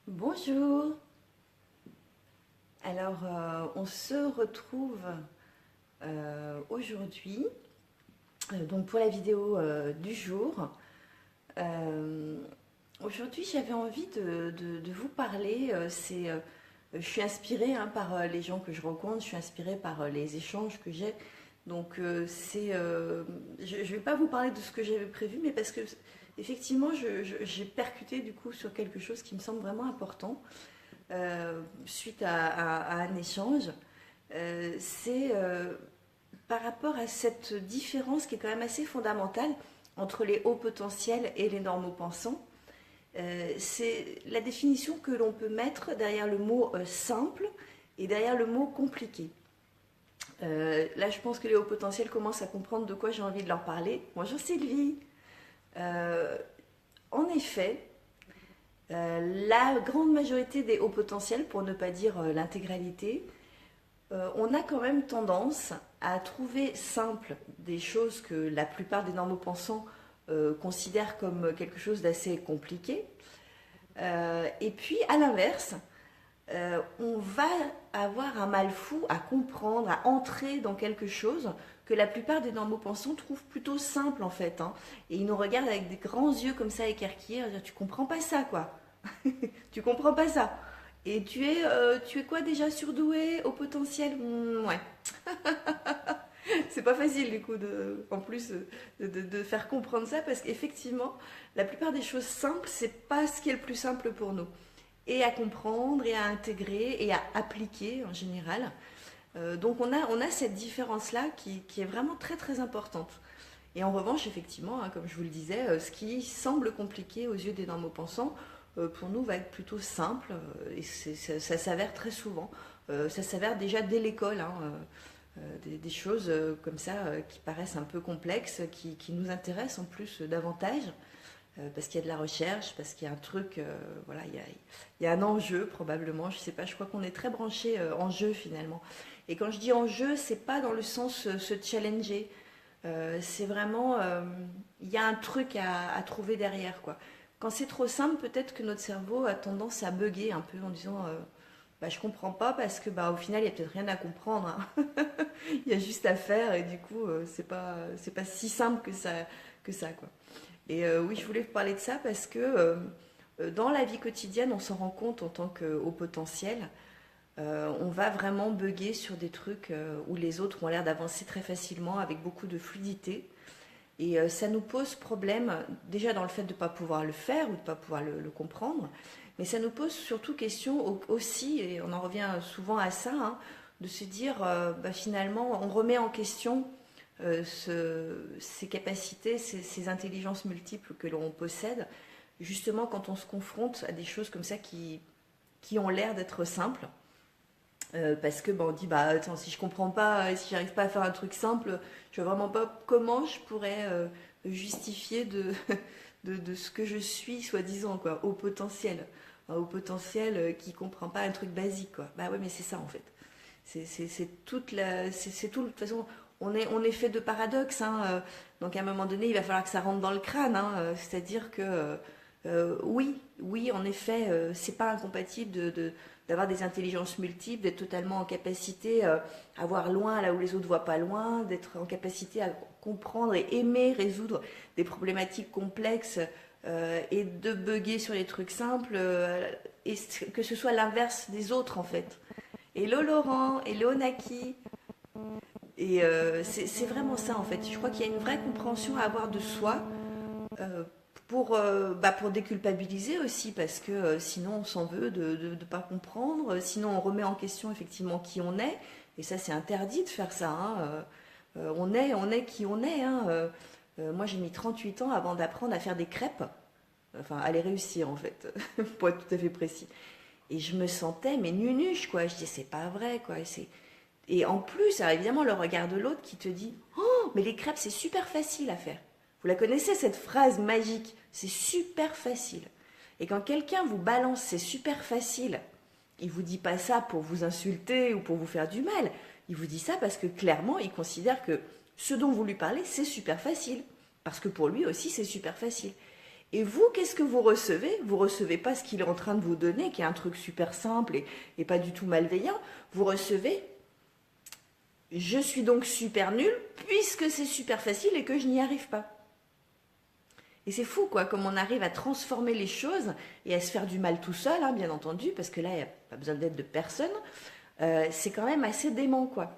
Bonjour. Alors, on se retrouve aujourd'hui donc pour la vidéo du jour. Euh, Aujourd'hui, j'avais envie de vous parler. Je suis inspirée par les gens que je rencontre, je suis inspirée par les échanges que j'ai. Donc, je ne vais pas vous parler de ce que j'avais prévu, mais parce que effectivement, j'ai percuté du coup sur quelque chose qui me semble vraiment important suite à un échange. C'est par rapport à cette différence qui est quand même assez fondamentale entre les hauts potentiels et les normaux pensants. C'est la définition que l'on peut mettre derrière le mot simple et derrière le mot compliqué. Là, je pense que les hauts potentiels commencent à comprendre de quoi j'ai envie de leur parler. Bonjour Sylvie. Euh, En effet, la grande majorité des hauts potentiels, pour ne pas dire l'intégralité, on a quand même tendance à trouver simple des choses que la plupart des normaux pensants considèrent comme quelque chose d'assez compliqué. Et puis, à l'inverse, on va avoir un mal fou à comprendre, à entrer dans quelque chose que la plupart des normaux pensants trouvent plutôt simple en fait, hein. Et ils nous regardent avec des grands yeux comme ça écarquillés, tu comprends pas ça quoi. Tu comprends pas ça. Et tu es quoi déjà surdoué au potentiel. Ouais, c'est pas facile du coup en plus de faire comprendre ça parce qu'effectivement, la plupart des choses simples, c'est pas ce qui est le plus simple pour nous. Et à comprendre, et à intégrer, et à appliquer en général. Donc on a cette différence-là qui est vraiment très très importante. Et en revanche, effectivement, hein, comme je vous le disais, ce qui semble compliqué aux yeux des normaux pensants, pour nous va être plutôt simple, et ça s'avère très souvent. Ça s'avère déjà dès l'école, hein, des choses comme ça qui paraissent un peu complexes, qui nous intéressent en plus davantage, parce qu'il y a de la recherche, parce qu'il y a un truc, voilà, il y a un enjeu probablement, je sais pas, je crois qu'on est très branché en jeu finalement. Et quand je dis enjeu, c'est pas dans le sens se challenger, c'est vraiment, il y a un truc à trouver derrière, quoi. Quand c'est trop simple, peut-être que notre cerveau a tendance à bugger un peu en disant bah, je comprends pas parce que bah, au final, il y a peut-être rien à comprendre, hein. Il y a juste à faire et du coup, c'est pas si simple que ça, quoi. Et oui, je voulais vous parler de ça parce que dans la vie quotidienne, on s'en rend compte en tant que haut potentiel. On va vraiment bugger sur des trucs où les autres ont l'air d'avancer très facilement avec beaucoup de fluidité. Et ça nous pose problème déjà dans le fait de ne pas pouvoir le faire ou de ne pas pouvoir le comprendre. Mais ça nous pose surtout question aussi, et on en revient souvent à ça, hein, de se dire bah, finalement on remet en question ces capacités, ces intelligences multiples que l'on possède, justement quand on se confronte à des choses comme ça qui ont l'air d'être simples. Parce que bah, on dit bah attends, si je comprends pas, si j'arrive pas à faire un truc simple, je vois vraiment pas comment je pourrais justifier de ce que je suis soi-disant quoi, au potentiel. Au potentiel qui comprend pas un truc basique quoi. Bah ouais mais c'est ça en fait. C'est toute la c'est tout de toute façon on est fait de paradoxes, hein, donc à un moment donné il va falloir que ça rentre dans le crâne, hein, c'est-à-dire que oui, en effet, c'est pas incompatible d'avoir des intelligences multiples, d'être totalement en capacité à voir loin là où les autres voient pas loin, d'être en capacité à comprendre et aimer résoudre des problématiques complexes et de bugger sur les trucs simples, et que ce soit l'inverse des autres en fait. Hello Laurent, hello Naki. Et c'est vraiment ça en fait. Je crois qu'il y a une vraie compréhension à avoir de soi euh, pour déculpabiliser aussi, parce que sinon on s'en veut de ne pas comprendre, sinon on remet en question effectivement qui on est, et ça c'est interdit de faire ça, hein. On est qui on est, hein. Moi j'ai mis 38 ans avant d'apprendre à faire des crêpes, enfin à les réussir en fait, pour être tout à fait précis. Et je me sentais mais nunuche quoi, je disais c'est pas vrai quoi, et en plus, alors évidemment, le regard de l'autre qui te dit oh, mais les crêpes, c'est super facile à faire. Vous la connaissez, cette phrase magique? C'est super facile. Et quand quelqu'un vous balance c'est super facile, il vous dit pas ça pour vous insulter ou pour vous faire du mal. Il vous dit ça parce que clairement, il considère que ce dont vous lui parlez, c'est super facile. Parce que pour lui aussi, c'est super facile. Et vous, qu'est-ce que vous recevez? Vous recevez pas ce qu'il est en train de vous donner, qui est un truc super simple et pas du tout malveillant. Vous recevez, je suis donc super nul, puisque c'est super facile et que je n'y arrive pas. Et c'est fou, quoi, comme on arrive à transformer les choses et à se faire du mal tout seul, hein, bien entendu, parce que là, il n'y a pas besoin d'aide de personne. C'est quand même assez dément, quoi.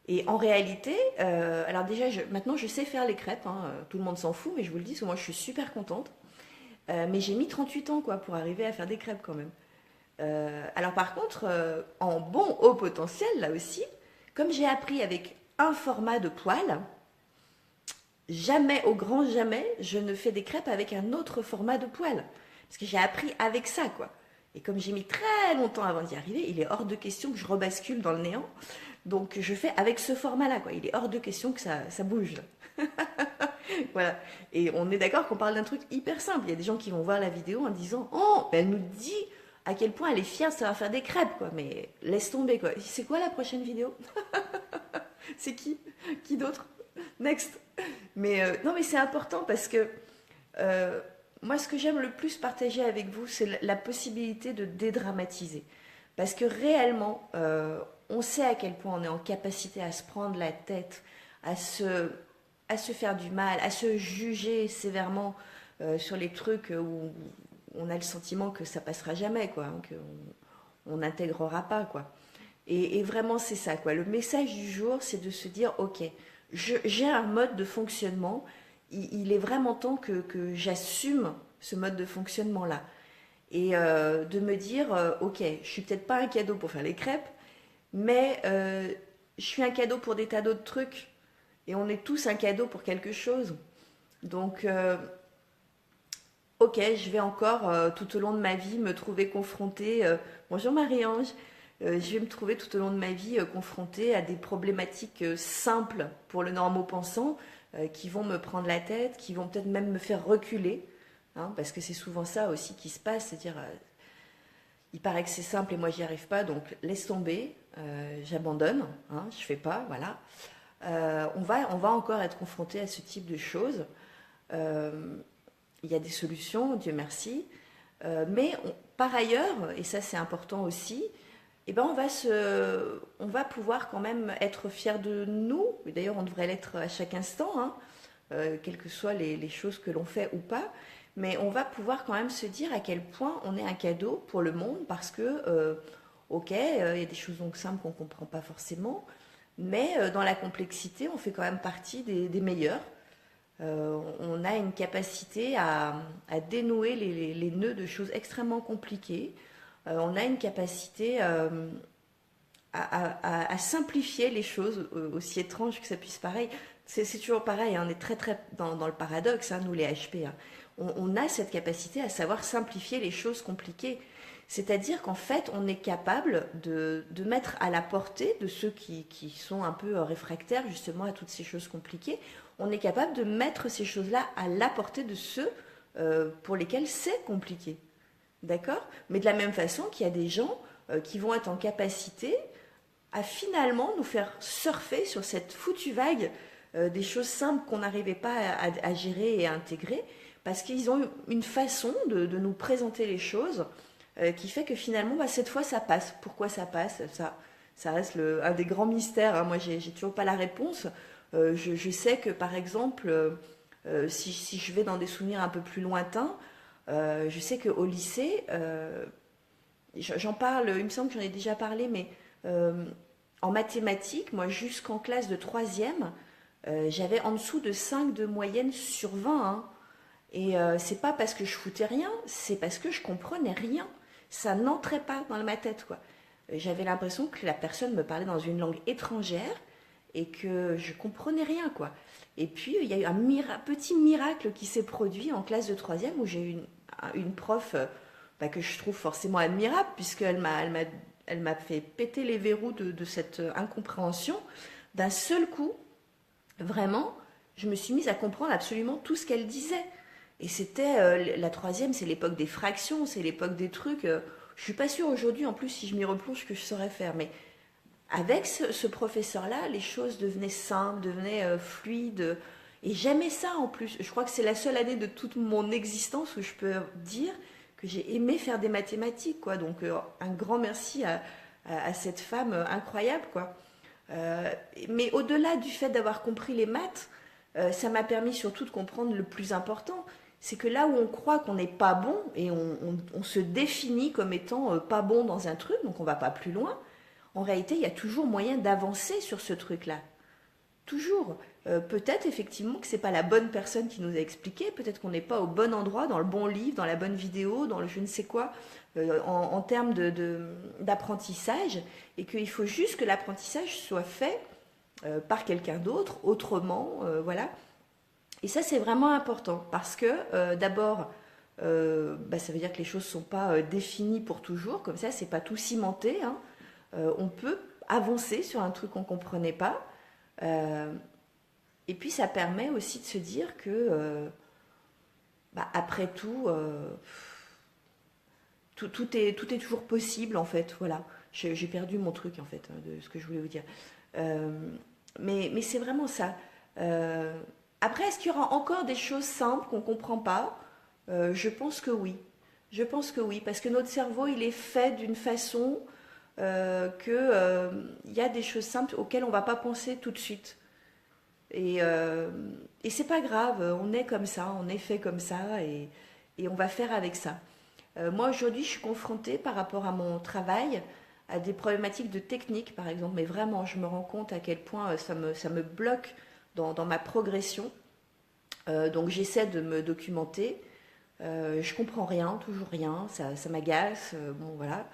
Et en réalité, alors déjà, maintenant je sais faire les crêpes, hein, tout le monde s'en fout, mais je vous le dis, parce que moi je suis super contente. Mais j'ai mis 38 ans, quoi, pour arriver à faire des crêpes quand même. Alors par contre, en bon haut potentiel, là aussi, comme j'ai appris avec un format de poêle, jamais, au grand jamais, je ne fais des crêpes avec un autre format de poêle. Parce que j'ai appris avec ça, quoi. Et comme j'ai mis très longtemps avant d'y arriver, il est hors de question que je rebascule dans le néant. Donc je fais avec ce format-là, quoi. Il est hors de question que ça bouge. Voilà. Et on est d'accord qu'on parle d'un truc hyper simple. Il y a des gens qui vont voir la vidéo en disant Oh, mais elle nous dit à quel point elle est fière de savoir faire des crêpes, quoi. Mais laisse tomber, quoi. C'est quoi la prochaine vidéo? C'est qui? Qui d'autre? Next. Mais non, mais c'est important parce que moi, ce que j'aime le plus partager avec vous, c'est la possibilité de dédramatiser. Parce que réellement, on sait à quel point on est en capacité à se prendre la tête, à se faire du mal, à se juger sévèrement sur les trucs où on a le sentiment que ça passera jamais, quoi, hein, qu'on n'intégrera pas, quoi. Et vraiment, c'est ça, quoi. Le message du jour, c'est de se dire, ok, j'ai un mode de fonctionnement, il est vraiment temps que j'assume ce mode de fonctionnement-là. Et de me dire, ok, je suis peut-être pas un cadeau pour faire les crêpes, mais je suis un cadeau pour des tas d'autres trucs. Et on est tous un cadeau pour quelque chose. Donc, ok, je vais encore tout au long de ma vie me trouver confrontée. Bonjour Marie-Ange. Je vais me trouver tout au long de ma vie confrontée à des problématiques simples pour le normo-pensant qui vont me prendre la tête, qui vont peut-être même me faire reculer. Hein, parce que c'est souvent ça aussi qui se passe, c'est-à-dire il paraît que c'est simple et moi j'y arrive pas, donc laisse tomber, j'abandonne, hein, je fais pas, voilà. On va encore être confronté à ce type de choses. Il y a des solutions, Dieu merci, mais par ailleurs, et ça c'est important aussi, eh ben on va pouvoir quand même être fiers de nous. D'ailleurs, on devrait l'être à chaque instant, hein, quelles que soient les choses que l'on fait ou pas. Mais on va pouvoir quand même se dire à quel point on est un cadeau pour le monde parce que, ok, il y a des choses donc simples qu'on ne comprend pas forcément, mais dans la complexité, on fait quand même partie des meilleurs. On a une capacité à dénouer les nœuds de choses extrêmement compliquées. On a une capacité à simplifier les choses, aussi étranges que ça puisse paraître. C'est toujours pareil, hein, on est très très dans le paradoxe, hein, nous les HP. Hein. On a cette capacité à savoir simplifier les choses compliquées. C'est-à-dire qu'en fait, on est capable de mettre à la portée de ceux qui sont un peu réfractaires justement à toutes ces choses compliquées, on est capable de mettre ces choses-là à la portée de ceux pour lesquels c'est compliqué. D'accord? Mais de la même façon qu'il y a des gens qui vont être en capacité à finalement nous faire surfer sur cette foutue vague des choses simples qu'on n'arrivait pas à gérer et à intégrer, parce qu'ils ont une façon de nous présenter les choses qui fait que finalement, bah, cette fois, ça passe. Pourquoi ça passe? Ça reste un des grands mystères. Hein. Moi, j'ai toujours pas la réponse. Je sais que, par exemple, si je vais dans des souvenirs un peu plus lointains, je sais qu'au lycée, j'en parle, il me semble que j'en ai déjà parlé, mais en mathématiques, moi, jusqu'en classe de 3e, j'avais en dessous de 5 de moyenne sur 20. Hein. Et c'est pas parce que je foutais rien, c'est parce que je comprenais rien. Ça n'entrait pas dans ma tête, quoi. J'avais l'impression que la personne me parlait dans une langue étrangère et que je comprenais rien, quoi. Et puis, il y a eu un petit miracle qui s'est produit en classe de 3e où j'ai eu une prof que je trouve forcément admirable puisqu'elle m'a fait péter les verrous de cette incompréhension. D'un seul coup, vraiment, je me suis mise à comprendre absolument tout ce qu'elle disait. Et c'était la 3e, c'est l'époque des fractions, c'est l'époque des trucs. Je suis pas sûre aujourd'hui, en plus, si je m'y replonge, que je saurais faire. Mais avec ce professeur-là, les choses devenaient simples, devenaient fluides. Et j'aimais ça en plus. Je crois que c'est la seule année de toute mon existence où je peux dire que j'ai aimé faire des mathématiques, quoi. Donc un grand merci à cette femme incroyable, quoi. Euh, mais au-delà du fait d'avoir compris les maths, ça m'a permis surtout de comprendre le plus important. C'est que là où on croit qu'on n'est pas bon et on se définit comme étant pas bon dans un truc, donc on va pas plus loin, en réalité, il y a toujours moyen d'avancer sur ce truc-là. Toujours. Peut-être effectivement que c'est pas la bonne personne qui nous a expliqué, peut-être qu'on n'est pas au bon endroit, dans le bon livre, dans la bonne vidéo, dans le je ne sais quoi, en termes d'apprentissage, et qu'il faut juste que l'apprentissage soit fait par quelqu'un d'autre, autrement, voilà. Et ça c'est vraiment important, parce que d'abord, ça veut dire que les choses ne sont pas définies pour toujours, comme ça c'est pas tout cimenté, hein. On peut avancer sur un truc qu'on ne comprenait pas. Euh, et puis ça permet aussi de se dire que, après tout, tout est toujours possible en fait. Voilà, j'ai perdu mon truc en fait de ce que je voulais vous dire. Euh, mais c'est vraiment ça. Euh, Après, est-ce qu'il y aura encore des choses simples qu'on ne comprend pas? Je pense que oui. Je pense que oui, parce que notre cerveau, il est fait d'une façon il y a des choses simples auxquelles on ne va pas penser tout de suite. Et c'est pas grave, on est comme ça, on est fait comme ça, et on va faire avec ça. Moi aujourd'hui, je suis confrontée par rapport à mon travail à des problématiques de technique, par exemple, mais vraiment, je me rends compte à quel point ça me bloque dans ma progression. Donc j'essaie de me documenter. Je comprends rien, toujours rien, ça m'agace. Bon voilà.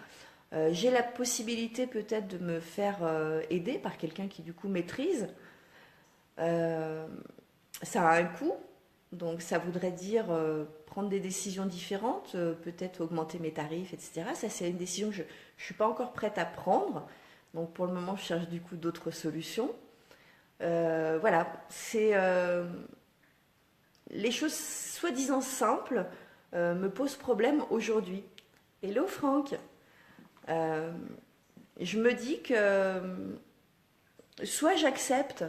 J'ai la possibilité peut-être de me faire aider par quelqu'un qui du coup maîtrise. Euh, Ça a un coût, donc ça voudrait dire prendre des décisions différentes, peut-être augmenter mes tarifs, etc. Ça c'est une décision que je ne suis pas encore prête à prendre. Donc pour le moment je cherche du coup d'autres solutions. Voilà, c'est les choses soi-disant simples me posent problème aujourd'hui. Hello Franck. Euh, je me dis que soit j'accepte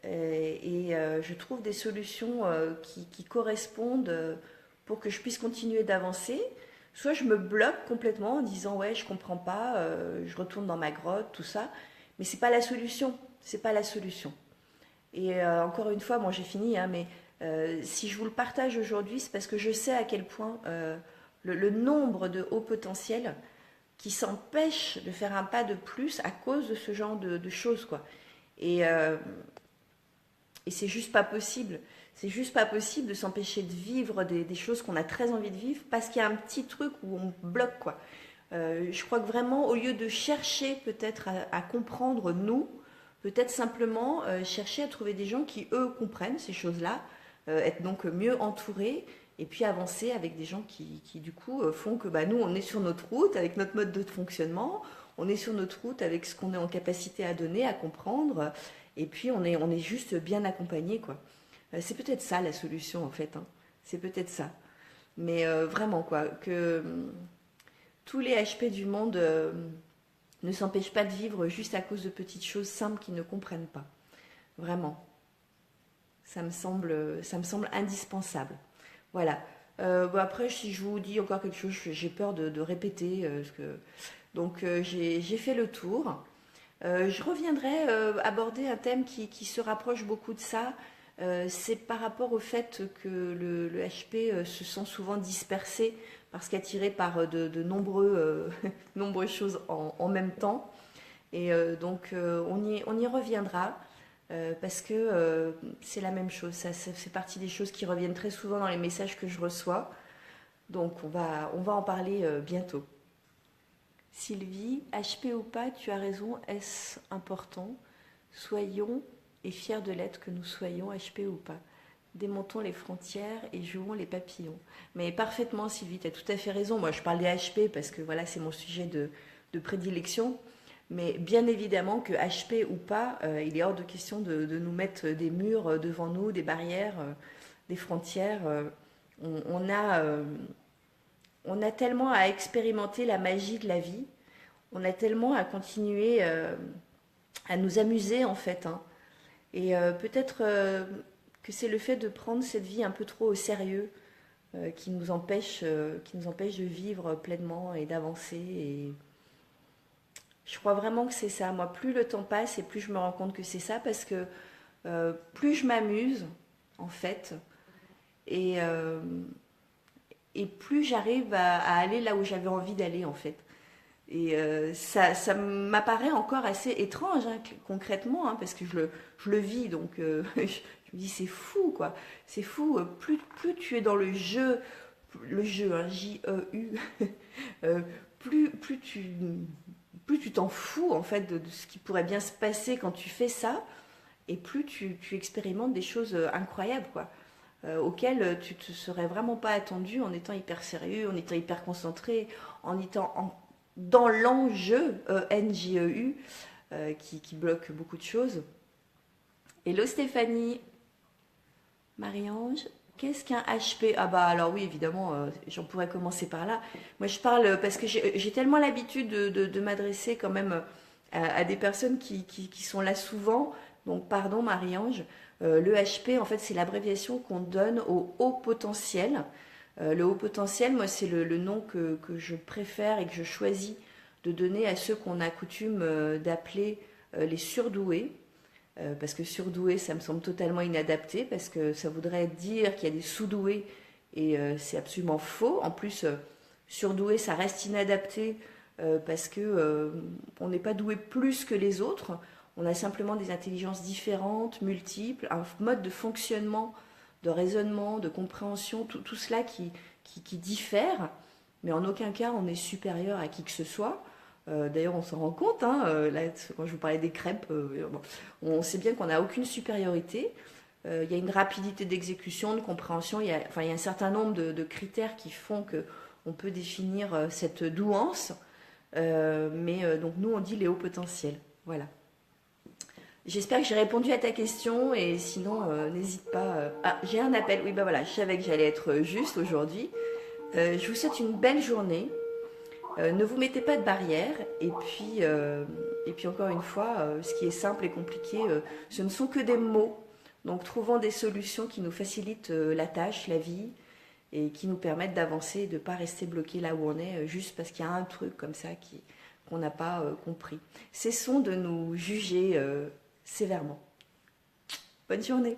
je trouve des solutions qui correspondent pour que je puisse continuer d'avancer, soit je me bloque complètement en disant ouais je comprends pas, je retourne dans ma grotte, tout ça, mais c'est pas la solution, c'est pas la solution. Et encore une fois, bon j'ai fini, hein, mais si je vous le partage aujourd'hui, c'est parce que je sais à quel point le nombre de hauts potentiels qui s'empêchent de faire un pas de plus à cause de ce genre de choses, quoi. Et, euh, et c'est juste pas possible. C'est juste pas possible de s'empêcher de vivre des choses qu'on a très envie de vivre parce qu'il y a un petit truc où on bloque, quoi. Je crois que vraiment, au lieu de chercher peut-être à comprendre nous, peut-être simplement chercher à trouver des gens qui, eux, comprennent ces choses-là, être donc mieux entourés et puis avancer avec des gens qui du coup, font que nous, on est sur notre route avec notre mode de fonctionnement, on est sur notre route avec ce qu'on est en capacité à donner, à comprendre, et puis on est juste bien accompagné, quoi. C'est peut-être ça la solution, en fait, hein. C'est peut-être ça. Mais vraiment, quoi, que tous les HP du monde ne s'empêchent pas de vivre juste à cause de petites choses simples qu'ils ne comprennent pas. Vraiment. Ça me semble indispensable. Voilà. Après, si je vous dis encore quelque chose, j'ai peur de répéter. Donc, j'ai fait le tour. Je reviendrai aborder un thème qui se rapproche beaucoup de ça. C'est par rapport au fait que le HP se sent souvent dispersé parce qu'attiré par de nombreuses choses en même temps. Et donc, on y reviendra. Parce que c'est la même chose, ça fait partie des choses qui reviennent très souvent dans les messages que je reçois. Donc on va en parler bientôt. Sylvie, HP ou pas, tu as raison, est-ce important? Soyons et fiers de l'être que nous soyons, HP ou pas. Démontons les frontières et jouons les papillons. Mais parfaitement Sylvie, tu as tout à fait raison. Moi je parle des HP parce que voilà, c'est mon sujet de prédilection. Mais bien évidemment que HP ou pas, il est hors de question de nous mettre des murs devant nous, des barrières, des frontières. On a tellement à expérimenter la magie de la vie, on a tellement à continuer à nous amuser en fait, hein. Et peut-être que c'est le fait de prendre cette vie un peu trop au sérieux qui nous empêche de vivre pleinement et d'avancer. Et je crois vraiment que c'est ça. Moi, plus le temps passe et plus je me rends compte que c'est ça, parce que plus je m'amuse, en fait, et, euh, et plus j'arrive à aller là où j'avais envie d'aller, en fait. Et ça m'apparaît encore assez étrange, hein, concrètement, hein, parce que je le vis, donc je me dis c'est fou, quoi. C'est fou, plus tu es dans le jeu, hein, J-E-U, euh, plus tu t'en fous, en fait, de ce qui pourrait bien se passer quand tu fais ça, et plus tu expérimentes des choses incroyables, quoi, auxquelles tu te serais vraiment pas attendu en étant hyper sérieux, en étant hyper concentré, en étant dans l'enjeu, N-J-E-U, qui bloque beaucoup de choses. Hello Stéphanie, Marie-Ange, qu'est-ce qu'un HP? Ah bah alors oui, évidemment, j'en pourrais commencer par là. Moi je parle parce que j'ai tellement l'habitude de m'adresser quand même à des personnes qui sont là souvent. Donc pardon Marie-Ange. Le HP, en fait, c'est l'abréviation qu'on donne au haut potentiel. Le haut potentiel, moi, c'est le nom que je préfère et que je choisis de donner à ceux qu'on a coutume d'appeler les surdoués. Parce que surdoué, ça me semble totalement inadapté, parce que ça voudrait dire qu'il y a des sous-doués, et c'est absolument faux. En plus, surdoué, ça reste inadapté, parce que on n'est pas doué plus que les autres. On a simplement des intelligences différentes, multiples, un mode de fonctionnement, de raisonnement, de compréhension, tout cela qui diffère, mais en aucun cas on est supérieur à qui que ce soit. D'ailleurs, on s'en rend compte, hein, là, quand je vous parlais des crêpes, bon, on sait bien qu'on n'a aucune supériorité. Il y a une rapidité d'exécution, de compréhension, il y a un certain nombre de critères qui font qu'on peut définir cette douance, donc nous on dit les hauts potentiels. Voilà. J'espère que j'ai répondu à ta question, et sinon n'hésite pas. Ah, j'ai un appel, oui bah voilà, je savais que j'allais être juste aujourd'hui. Je vous souhaite une belle journée. Ne vous mettez pas de barrières, et puis encore une fois, ce qui est simple et compliqué, ce ne sont que des mots. Donc trouvons des solutions qui nous facilitent la tâche, la vie, et qui nous permettent d'avancer et de ne pas rester bloqué là où on est, juste parce qu'il y a un truc comme ça qu'on n'a pas compris. Cessons de nous juger sévèrement. Bonne journée.